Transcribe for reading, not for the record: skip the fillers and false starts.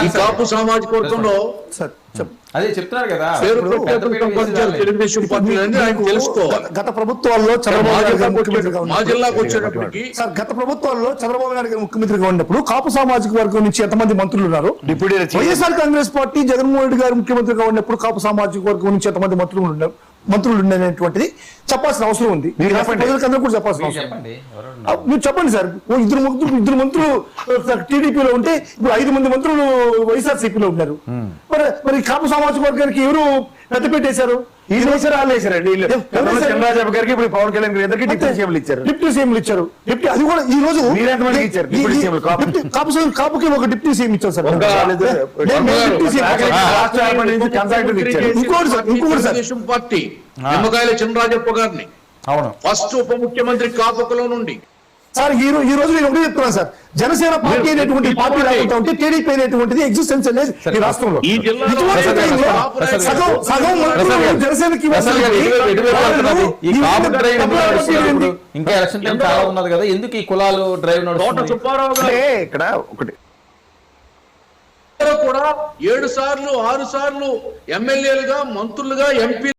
ఈ కాపు సామాజిక వర్గంలో అదే చెప్తున్నారు కదా తెలుగుదేశం పార్టీ తెలుసుకోవాలి. గత ప్రభుత్వాల్లో మా జిల్లాకు వచ్చేటప్పటికి సార్ గత ప్రభుత్వాల్లో చంద్రబాబు నాయుడు గారు ముఖ్యమంత్రిగా ఉన్నప్పుడు కాపు సామాజిక వర్గం నుంచి ఎంతమంది మంత్రులు ఉన్నారు? వైఎస్ఆర్ కాంగ్రెస్ పార్టీ జగన్మోహన్ రెడ్డి గారు ముఖ్యమంత్రిగా ఉన్నప్పుడు కాపు సామాజిక వర్గం నుంచి ఎంతమంది మంత్రులు ఉండేటువంటిది చెప్పాల్సిన అవసరం ఉంది. ప్రజలకందరూ కూడా చెప్పాల్సిన అవసరం. మీరు చెప్పండి సార్. ఇద్దరు మంత్రులు టీడీపీలో ఉంటే ఇప్పుడు 5 మంది మంత్రులు వైఎస్ఆర్సీపీలో ఉన్నారు. మరి కాపు సామాజిక వర్గానికి ఎవరు పెద్ద పెట్టేశారు? చంద్రబాబు గారికి ఇప్పుడు పవన్ కళ్యాణ్ గారికి డిప్యూటీ సీఎంలు ఇచ్చారు. అది కూడా ఈ రోజు కాపుకి ఒక డిప్యూటీ సీఎం ఇచ్చారు సార్. తెలుగుదేశం పార్టీ నిమ్మకాయల చినరాజప్ప గారిని ఫస్ట్ ఉప ముఖ్యమంత్రి కాపుకలో నుండి సార్ ఈ రోజు నేను ఒకటి చెప్తున్నాను సార్. జనసేన పార్టీ అనేటువంటి పార్టీ రాకుండా ఉంటే టీడీపీ అనేటువంటిది ఎగ్జిస్టెన్స్ అనేది ఈ రాష్ట్రంలో సగం జనసేనకి ఇంకా ఎలక్షన్ టైం చాలా ఉన్నది కదా, ఎందుకు ఈ కులాలు డ్రైవ్ నడుస్తుంది? సుబ్బారావు గారు ఇక్కడ ఒకటి కూడా 7 సార్లు 6 సార్లు ఎమ్మెల్యేలుగా మంత్రులుగా ఎంపీ